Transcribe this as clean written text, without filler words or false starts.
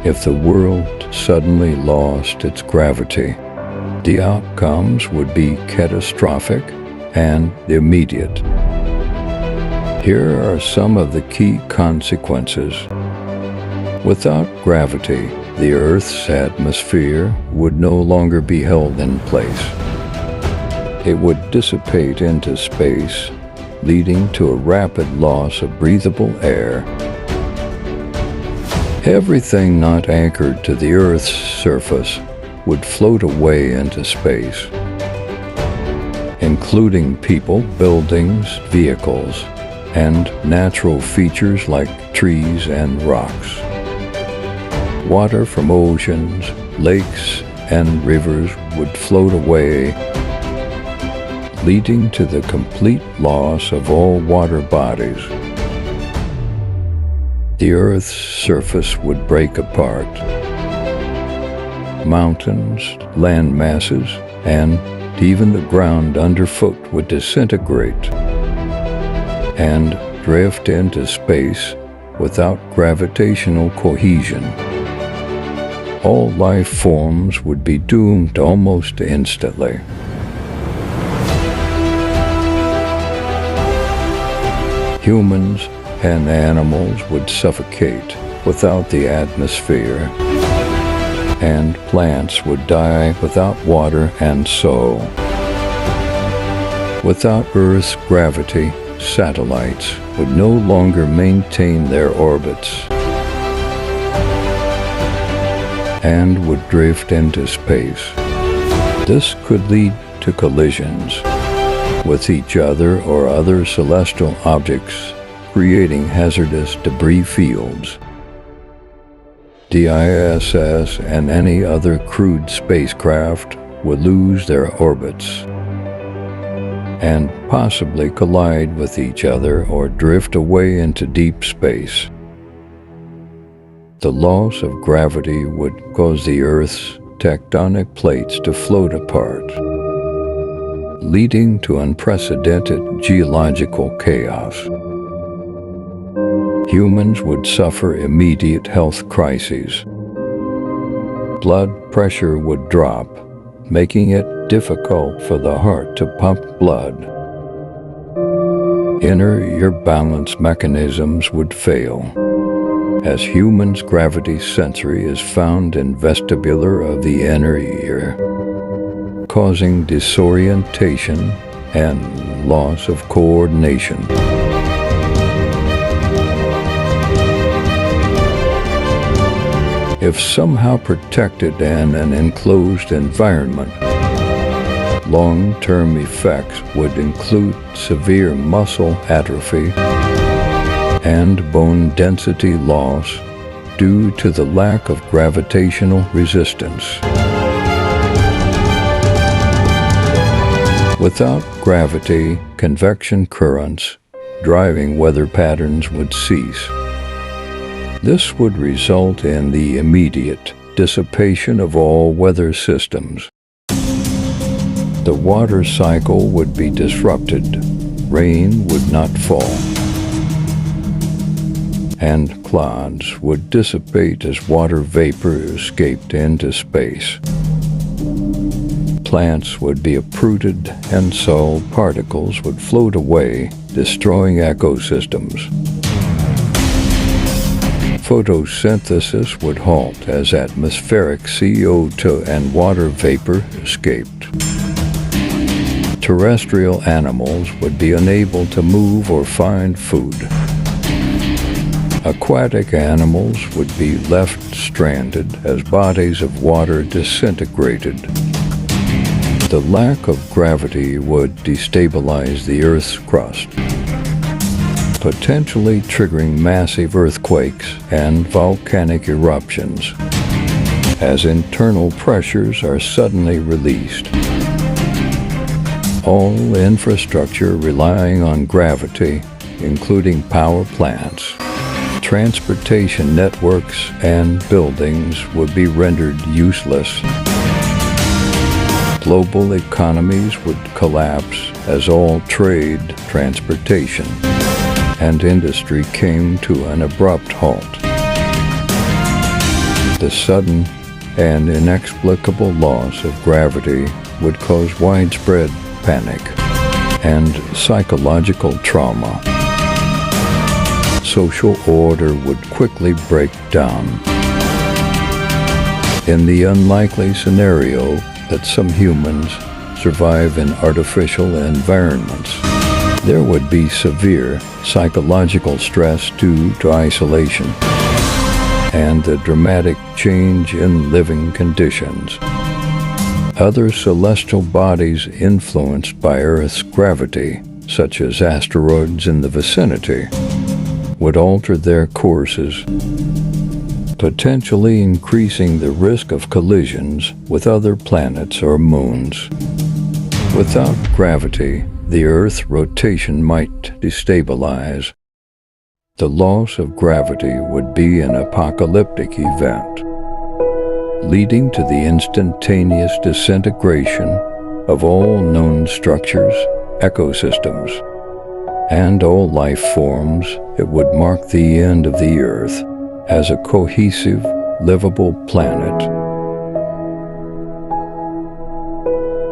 If the world suddenly lost its gravity, the outcomes would be catastrophic and immediate. Here are some of the key consequences. Without gravity, the Earth's atmosphere would no longer be held in place. It would dissipate into space, leading to a rapid loss of breathable air. Everything not anchored to the Earth's surface would float away into space, including people, buildings, vehicles, and natural features like trees and rocks. Water from oceans, lakes, and rivers would float away, leading to the complete loss of all water bodies. The Earth's surface would break apart. Mountains, land masses, and even the ground underfoot would disintegrate and drift into space without gravitational cohesion. All life forms would be doomed almost instantly. Humans and animals would suffocate without the atmosphere, and plants would die without water and soil. Without Earth's gravity, satellites would no longer maintain their orbits and would drift into space. This could lead to collisions with each other or other celestial objects, creating hazardous debris fields. The ISS and any other crewed spacecraft would lose their orbits and possibly collide with each other or drift away into deep space. The loss of gravity would cause the Earth's tectonic plates to float apart, leading to unprecedented geological chaos. Humans would suffer immediate health crises. Blood pressure would drop, making it difficult for the heart to pump blood. Inner ear balance mechanisms would fail, as humans' gravity sensory is found in vestibular of the inner ear, causing disorientation and loss of coordination. If somehow protected in an enclosed environment, long-term effects would include severe muscle atrophy and bone density loss due to the lack of gravitational resistance. Without gravity, convection currents driving weather patterns would cease. This would result in the immediate dissipation of all weather systems. The water cycle would be disrupted, rain would not fall, and clouds would dissipate as water vapor escaped into space. Plants would be uprooted and soil particles would float away, destroying ecosystems. Photosynthesis would halt as atmospheric CO2 and water vapor escaped. Terrestrial animals would be unable to move or find food. Aquatic animals would be left stranded as bodies of water disintegrated. The lack of gravity would destabilize the Earth's crust, potentially triggering massive earthquakes and volcanic eruptions, as internal pressures are suddenly released. All infrastructure relying on gravity, including power plants, transportation networks, and buildings, would be rendered useless. Global economies would collapse as all trade, transportation, and industry came to an abrupt halt. The sudden and inexplicable loss of gravity would cause widespread panic and psychological trauma. Social order would quickly break down. In the unlikely scenario that some humans survive in artificial environments, there would be severe psychological stress due to isolation and the dramatic change in living conditions. Other celestial bodies influenced by Earth's gravity, such as asteroids in the vicinity, would alter their courses, potentially increasing the risk of collisions with other planets or moons. Without gravity, the Earth's rotation might destabilize. The loss of gravity would be an apocalyptic event, leading to the instantaneous disintegration of all known structures, ecosystems, and all life forms. It would mark the end of the Earth as a cohesive, livable planet.